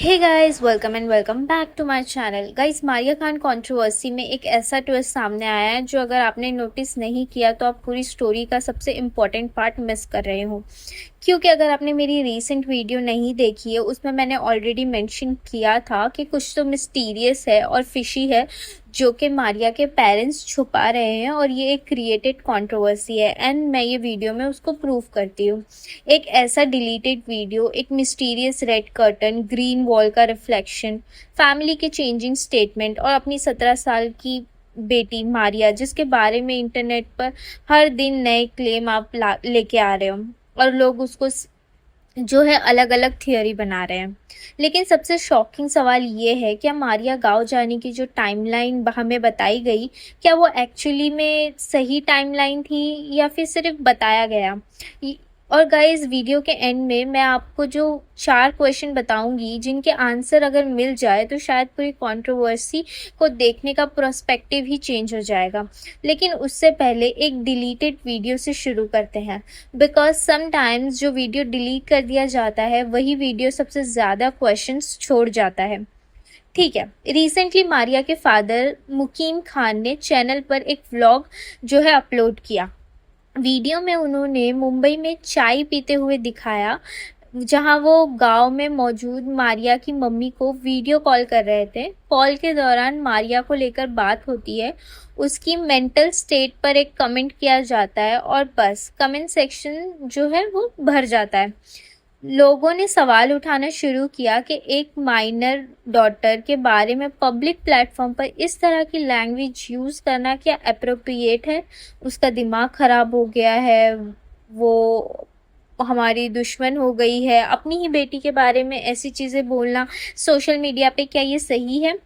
Hey guys, welcome and welcome back to my channel. Guys, Maria Khan controversy में एक ऐसा twist सामने आया है जो अगर आपने नोटिस नहीं किया तो आप पूरी स्टोरी का सबसे इम्पोर्टेंट पार्ट मिस कर रहे हो। क्योंकि अगर आपने मेरी रीसेंट वीडियो नहीं देखी है, उसमें मैंने ऑलरेडी मेंशन किया था कि कुछ तो मिस्टीरियस है और फिशी है जो कि मारिया के पेरेंट्स छुपा रहे हैं और ये एक क्रिएटेड कंट्रोवर्सी है। एंड मैं ये वीडियो में उसको प्रूव करती हूँ। एक ऐसा डिलीटेड वीडियो, एक mysterious red curtain, green wall का रिफ्लेक्शन, फैमिली के चेंजिंग स्टेटमेंट और अपनी 17 साल की बेटी मारिया जिसके बारे में इंटरनेट पर हर दिन नए क्लेम आप लेके आ रहे हो और लोग उसको जो है अलग अलग थियोरी बना रहे हैं। लेकिन सबसे शॉकिंग सवाल ये है, क्या मारिया गांव जाने की जो टाइमलाइन हमें बताई गई, क्या वो एक्चुअली में सही टाइमलाइन थी या फिर सिर्फ बताया गया। और गाइस, वीडियो के एंड में मैं आपको जो 4 क्वेश्चन बताऊंगी जिनके आंसर अगर मिल जाए तो शायद पूरी कंट्रोवर्सी को देखने का पर्सपेक्टिव ही चेंज हो जाएगा। लेकिन उससे पहले एक डिलीटेड वीडियो से शुरू करते हैं, बिकॉज समटाइम्स जो वीडियो डिलीट कर दिया जाता है वही वीडियो सबसे ज़्यादा क्वेश्चंस छोड़ जाता है। ठीक है, रिसेंटली मारिया के फादर मुकीम खान ने चैनल पर एक व्लॉग जो है अपलोड किया। वीडियो में उन्होंने मुंबई में चाय पीते हुए दिखाया, जहां वो गांव में मौजूद मारिया की मम्मी को वीडियो कॉल कर रहे थे। कॉल के दौरान मारिया को लेकर बात होती है, उसकी मेंटल स्टेट पर एक कमेंट किया जाता है और बस कमेंट सेक्शन जो है वो भर जाता है। लोगों ने सवाल उठाना शुरू किया कि एक माइनर डॉटर के बारे में पब्लिक प्लेटफॉर्म पर इस तरह की लैंग्वेज यूज़ करना क्या अप्रोप्रिएट है। उसका दिमाग ख़राब हो गया है, वो हमारी दुश्मन हो गई है। अपनी ही बेटी के बारे में ऐसी चीज़ें बोलना सोशल मीडिया पे, क्या ये सही है।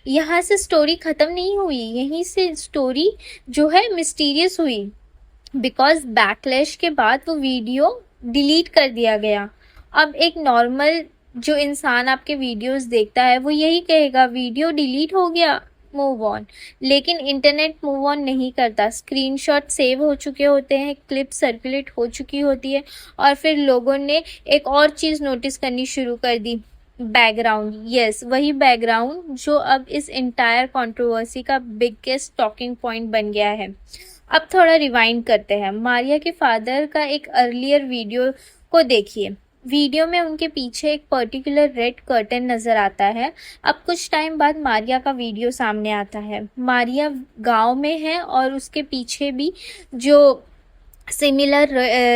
यहाँ से स्टोरी ख़त्म नहीं हुई, यहीं से स्टोरी जो है मिस्टीरियस हुई। बिकॉज बैकलैश के बाद वो वीडियो डिलीट कर दिया गया। अब एक नॉर्मल जो इंसान आपके वीडियोस देखता है वो यही कहेगा वीडियो डिलीट हो गया, मूव ऑन। लेकिन इंटरनेट मूव ऑन नहीं करता। स्क्रीनशॉट सेव हो चुके होते हैं, क्लिप सर्कुलेट हो चुकी होती है और फिर लोगों ने एक और चीज़ नोटिस करनी शुरू कर दी, बैकग्राउंड। यस, वही बैकग्राउंड जो अब इस इंटायर कंट्रोवर्सी का बिगेस्ट टॉकिंग पॉइंट बन गया है। अब थोड़ा रिवाइंड करते हैं, मारिया के फादर का एक अर्लियर वीडियो को देखिए। वीडियो में उनके पीछे एक पर्टिकुलर रेड कर्टन नज़र आता है। अब कुछ टाइम बाद मारिया का वीडियो सामने आता है। मारिया गांव में है और उसके पीछे भी जो सिमिलर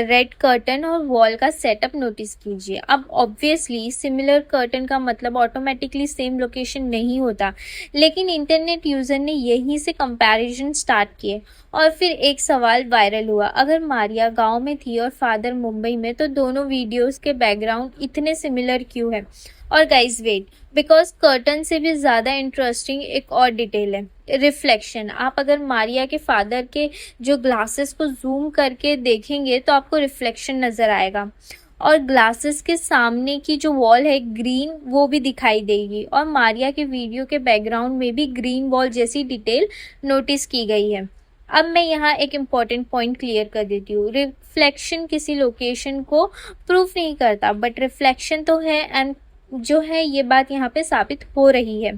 रेड कर्टन और वॉल का सेटअप नोटिस कीजिए। अब ऑब्वियसली सिमिलर कर्टन का मतलब ऑटोमेटिकली सेम लोकेशन नहीं होता, लेकिन इंटरनेट यूज़र ने यहीं से कंपैरिजन स्टार्ट किए और फिर एक सवाल वायरल हुआ, अगर मारिया गांव में थी और फादर मुंबई में तो दोनों वीडियोस के बैकग्राउंड इतने सिमिलर क्यों है। और गाइज वेट, बिकॉज कर्टन से भी ज़्यादा इंटरेस्टिंग एक और डिटेल है, रिफ्लेक्शन। आप अगर मारिया के फादर के जो ग्लासेस को जूम करके देखेंगे तो आपको रिफ्लेक्शन नज़र आएगा और ग्लासेस के सामने की जो वॉल है ग्रीन, वो भी दिखाई देगी और मारिया के वीडियो के बैकग्राउंड में भी ग्रीन वॉल जैसी डिटेल नोटिस की गई है। अब मैं यहाँ एक इम्पॉर्टेंट पॉइंट क्लियर कर देती हूँ, रिफ्लेक्शन किसी लोकेशन को प्रूफ नहीं करता, बट रिफ्लेक्शन तो है एंड जो है ये बात यहाँ पे साबित हो रही है।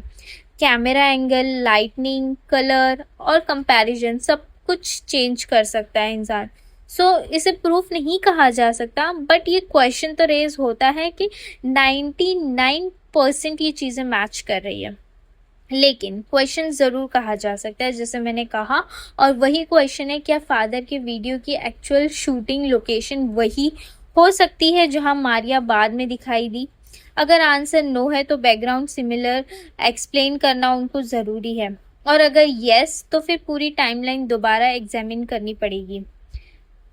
कैमरा एंगल, लाइटनिंग, कलर और कंपैरिजन सब कुछ चेंज कर सकता है इंसान। सो इसे प्रूफ नहीं कहा जा सकता, बट ये क्वेश्चन तो रेज होता है कि 99% ये चीज़ें मैच कर रही है। लेकिन क्वेश्चन ज़रूर कहा जा सकता है, जैसे मैंने कहा, और वही क्वेश्चन है, क्या फादर के वीडियो की एक्चुअल शूटिंग लोकेशन वही हो सकती है जहां मारिया बाद में दिखाई दी। अगर आंसर नो है तो बैकग्राउंड सिमिलर एक्सप्लेन करना उनको ज़रूरी है, और अगर येस तो फिर पूरी टाइमलाइन दोबारा एग्जामिन करनी पड़ेगी।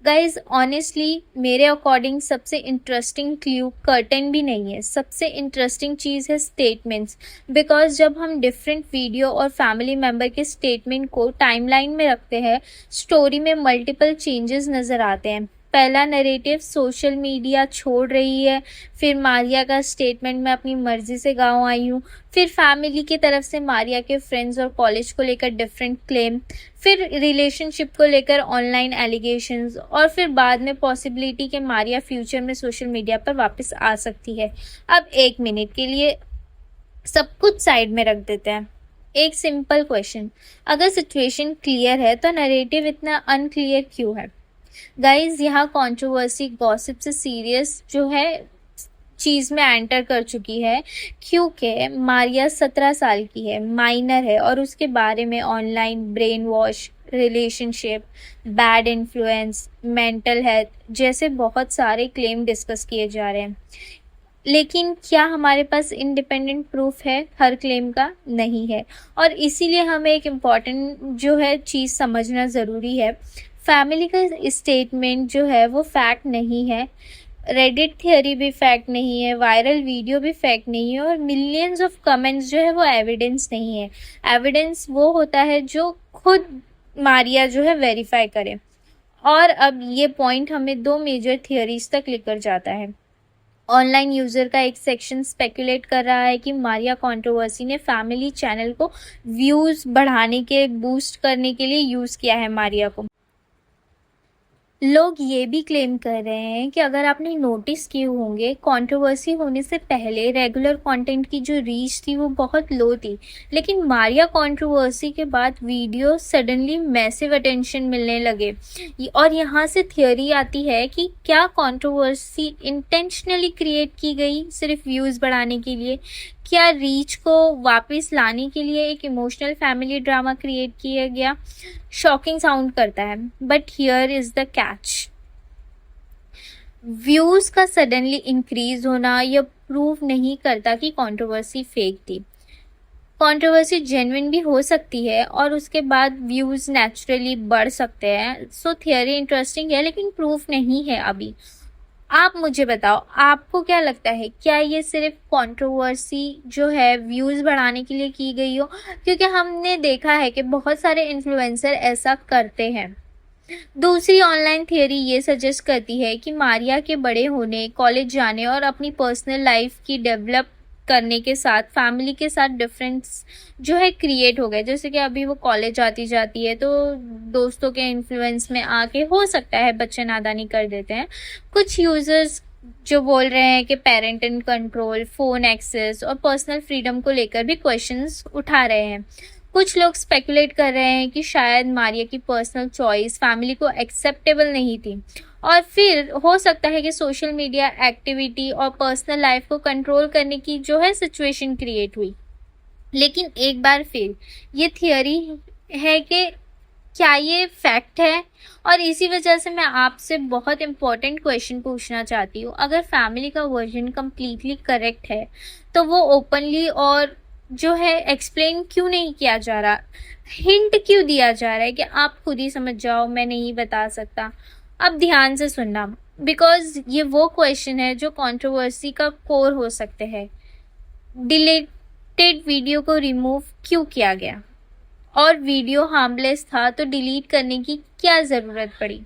गाइज, ऑनेस्टली मेरे अकॉर्डिंग सबसे इंटरेस्टिंग क्ल्यू कर्टन भी नहीं है, सबसे इंटरेस्टिंग चीज़ है स्टेटमेंट्स। बिकॉज जब हम डिफरेंट वीडियो और फैमिली मेम्बर के स्टेटमेंट को टाइमलाइन में रखते हैं, स्टोरी में मल्टीपल चेंजेस नज़र आते हैं। पहला नरेटिव सोशल मीडिया छोड़ रही है, फिर मारिया का स्टेटमेंट मैं अपनी मर्जी से गाँव आई हूँ, फिर फैमिली की तरफ से मारिया के फ्रेंड्स और कॉलेज को लेकर डिफरेंट क्लेम, फिर रिलेशनशिप को लेकर ऑनलाइन एलिगेशंस, और फिर बाद में पॉसिबिलिटी कि मारिया फ्यूचर में सोशल मीडिया पर वापस आ सकती है। अब 1 मिनट के लिए सब कुछ साइड में रख देते हैं। एक सिंपल क्वेश्चन, अगर सिचुएशन क्लियर है तो नरेटिव इतना अनक्लियर क्यों है? गाइज, यहाँ कंट्रोवर्सी गॉसिप से सीरियस जो है चीज में एंटर कर चुकी है, क्योंकि मारिया 17 साल की है, माइनर है, और उसके बारे में online brain wash, relationship, bad influence, mental health जैसे बहुत सारे क्लेम डिस्कस किए जा रहे हैं। लेकिन क्या हमारे पास इंडिपेंडेंट प्रूफ है हर क्लेम का? नहीं है। और इसीलिए हमें एक इम्पॉर्टेंट जो है चीज़ समझना ज़रूरी है, फैमिली का स्टेटमेंट जो है वो फैक्ट नहीं है, रेडिट थियोरी भी फैक्ट नहीं है, वायरल वीडियो भी फैक्ट नहीं है, और मिलियंस ऑफ कमेंट्स जो है वो एविडेंस नहीं है। एविडेंस वो होता है जो खुद मारिया जो है वेरीफाई करे। और अब ये पॉइंट हमें दो मेजर थियोरीज तक लेकर जाता है। ऑनलाइन यूजर का एक सेक्शन स्पेकुलेट कर रहा है कि मारिया कंट्रोवर्सी ने फैमिली चैनल को व्यूज बढ़ाने के, बूस्ट करने के लिए यूज किया है मारिया को। लोग ये भी क्लेम कर रहे हैं कि अगर आपने नोटिस किए होंगे, कंट्रोवर्सी होने से पहले रेगुलर कंटेंट की जो रीच थी वो बहुत लो थी, लेकिन मारिया कंट्रोवर्सी के बाद वीडियो सडनली मैसिव अटेंशन मिलने लगे। और यहाँ से थियोरी आती है कि क्या कंट्रोवर्सी इंटेंशनली क्रिएट की गई सिर्फ व्यूज़ बढ़ाने के लिए? क्या रीच को वापस लाने के लिए एक इमोशनल फैमिली ड्रामा क्रिएट किया गया? शॉकिंग साउंड करता है, but here is the catch. Views का सडनली इंक्रीज होना यह प्रूव नहीं करता कि कंट्रोवर्सी फेक थी। कंट्रोवर्सी जेन्युइन भी हो सकती है और उसके बाद व्यूज नेचुरली बढ़ सकते हैं। सो थियरी इंटरेस्टिंग है, लेकिन प्रूफ नहीं है अभी। आप मुझे बताओ, आपको क्या लगता है, क्या ये सिर्फ कंट्रोवर्सी जो है व्यूज़ बढ़ाने के लिए की गई हो? क्योंकि हमने देखा है कि बहुत सारे इन्फ्लुएंसर ऐसा करते हैं। दूसरी ऑनलाइन थियरी ये सजेस्ट करती है कि मारिया के बड़े होने, कॉलेज जाने और अपनी पर्सनल लाइफ की डेवलप करने के साथ फैमिली के साथ डिफरेंस जो है क्रिएट हो गए। जैसे कि अभी वो कॉलेज आती जाती है तो दोस्तों के इन्फ्लुएंस में आके हो सकता है बच्चे नादानी कर देते हैं। कुछ यूजर्स जो बोल रहे हैं कि पेरेंटल कंट्रोल, फोन एक्सेस और पर्सनल फ्रीडम को लेकर भी क्वेश्चंस उठा रहे हैं। कुछ लोग स्पेकुलेट कर रहे हैं कि शायद मारिया की पर्सनल चॉइस फैमिली को एक्सेप्टेबल नहीं थी, और फिर हो सकता है कि सोशल मीडिया एक्टिविटी और पर्सनल लाइफ को कंट्रोल करने की जो है सिचुएशन क्रिएट हुई। लेकिन एक बार फिर ये थियरी है कि क्या ये फैक्ट है? और इसी वजह से मैं आपसे बहुत इंपॉर्टेंट क्वेश्चन पूछना चाहती हूँ, अगर फैमिली का वर्जन कम्प्लीटली करेक्ट है तो वो ओपनली और जो है एक्सप्लेन क्यों नहीं किया जा रहा? हिंट क्यों दिया जा रहा है कि आप खुद ही समझ जाओ, मैं नहीं बता सकता? अब ध्यान से सुनना, बिकॉज ये वो क्वेश्चन है जो कंट्रोवर्सी का कोर हो सकते हैं। डिलीटेड वीडियो को रिमूव क्यों किया गया? और वीडियो हार्मलेस था तो डिलीट करने की क्या ज़रूरत पड़ी?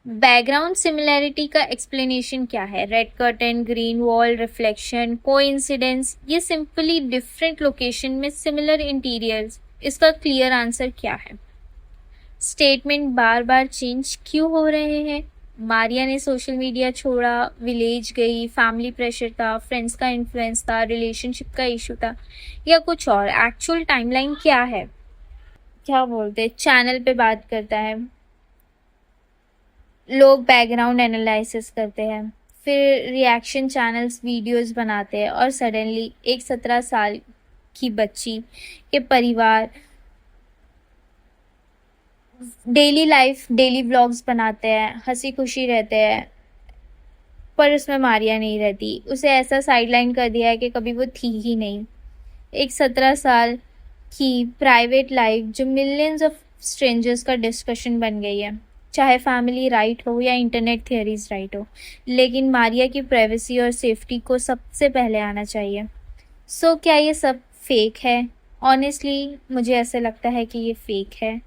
बैकग्राउंड सिमिलैरिटी का एक्सप्लेनेशन क्या है? Red curtain, green wall, reflection, coincidence, ये सिंपली डिफरेंट लोकेशन में सिमिलर इंटीरियर्स। इसका क्लियर आंसर क्या है? स्टेटमेंट बार बार चेंज क्यों हो रहे हैं? मारिया ने सोशल मीडिया छोड़ा, विलेज गई, फैमिली प्रेशर था, फ्रेंड्स का इन्फ्लुएंस था, रिलेशनशिप का इशू था, या कुछ और? एक्चुअल टाइमलाइन क्या है? क्या बोलते हैं, चैनल पे बात करता है, लोग बैकग्राउंड एनालिसिस करते हैं, फिर रिएक्शन चैनल्स वीडियोस बनाते हैं, और सडनली एक 17 साल की बच्ची के परिवार डेली लाइफ, डेली व्लॉग्स बनाते हैं, हंसी खुशी रहते हैं, पर उसमें मारिया नहीं रहती। उसे ऐसा साइडलाइन कर दिया है कि कभी वो थी ही नहीं। एक 17 साल की प्राइवेट लाइफ जो मिलियंस ऑफ स्ट्रेंजर्स का डिस्कशन बन गई है, चाहे फैमिली राइट हो या इंटरनेट थियरीज राइट हो, लेकिन मारिया की प्राइवेसी और सेफ्टी को सबसे पहले आना चाहिए। सो क्या ये सब फेक है? ऑनेस्टली मुझे ऐसे लगता है कि ये फेक है,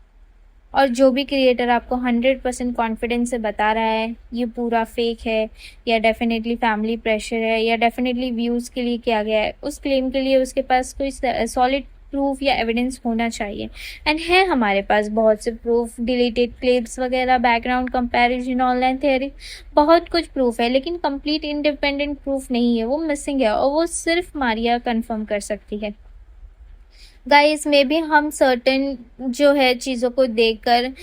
और जो भी क्रिएटर आपको 100% कॉन्फिडेंस से बता रहा है ये पूरा फेक है, या डेफिनेटली फैमिली प्रेशर है, या डेफिनेटली व्यूज़ के लिए किया गया है, उस क्लेम के लिए उसके पास कोई सॉलिड प्रूफ या एविडेंस होना चाहिए। एंड है हमारे पास बहुत से प्रूफ, डिलीटेड क्लिप्स वगैरह, बैकग्राउंड कंपैरिजन, ऑनलाइन थ्योरी, बहुत कुछ प्रूफ है, लेकिन कंप्लीट इंडिपेंडेंट प्रूफ नहीं है, वो मिसिंग है और वो सिर्फ मारिया कंफर्म कर सकती है। गाइस मे बी हम सर्टेन जो है चीज़ों को देखकर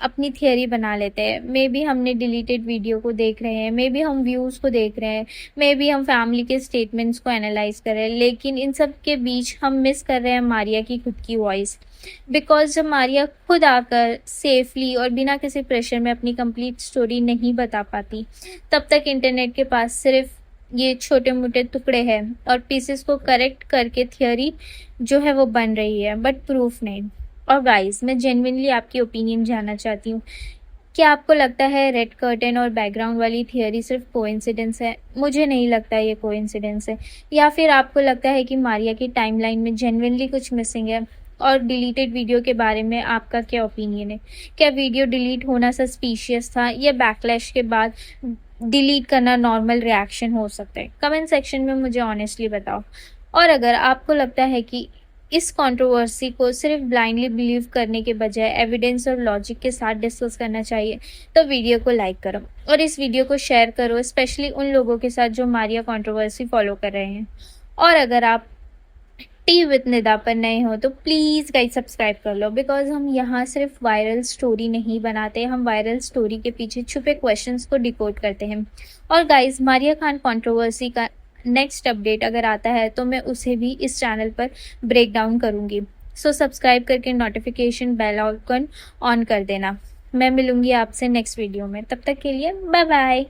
अपनी थियरी बना लेते हैं। मे बी हमने डिलीटेड वीडियो को देख रहे हैं, मे बी हम व्यूज़ को देख रहे हैं, मे बी हम फैमिली के स्टेटमेंट्स को एनालाइज कर रहे हैं, लेकिन इन सब के बीच हम मिस कर रहे हैं मारिया की खुद की वॉइस। बिकॉज जब मारिया खुद आकर सेफली और बिना किसी प्रेशर में अपनी कंप्लीट स्टोरी नहीं बता पाती, तब तक इंटरनेट के पास सिर्फ ये छोटे मोटे टुकड़े हैं और पीसेस को करेक्ट करके थियरी जो है वो बन रही है, बट प्रूफ नहीं। और गाइस मैं जेन्युइनली आपकी ओपिनियन जानना चाहती हूँ, क्या आपको लगता है रेड कर्टन और बैकग्राउंड वाली थियरी सिर्फ कोइंसिडेंस है? मुझे नहीं लगता ये कोइंसिडेंस है। या फिर आपको लगता है कि मारिया की टाइमलाइन में जेन्युइनली कुछ मिसिंग है? और डिलीटेड वीडियो के बारे में आपका क्या ओपिनियन है? क्या वीडियो डिलीट होना सस्पिशियस था या बैकलैश के बाद डिलीट करना नॉर्मल रिएक्शन हो सकता है? कमेंट सेक्शन में मुझे ऑनेस्टली बताओ। और अगर आपको लगता है कि इस कंट्रोवर्सी को सिर्फ ब्लाइंडली बिलीव करने के बजाय एविडेंस और लॉजिक के साथ डिस्कस करना चाहिए, तो वीडियो को लाइक करो और इस वीडियो को शेयर करो, स्पेशली उन लोगों के साथ जो मारिया कंट्रोवर्सी फॉलो कर रहे हैं। और अगर आप टी विद निदा पर नए हो तो प्लीज़ गाइस सब्सक्राइब कर लो, बिकॉज हम यहाँ सिर्फ वायरल स्टोरी नहीं बनाते, हम वायरल स्टोरी के पीछे छुपे क्वेश्चंस को डिकोड करते हैं। और गाइस मारिया खान कंट्रोवर्सी का नेक्स्ट अपडेट अगर आता है तो मैं उसे भी इस चैनल पर ब्रेक डाउन करूँगी। सो सब्सक्राइब करके नोटिफिकेशन बेल आइकन ऑन कर देना। मैं मिलूँगी आपसे नेक्स्ट वीडियो में, तब तक के लिए बाय बाय।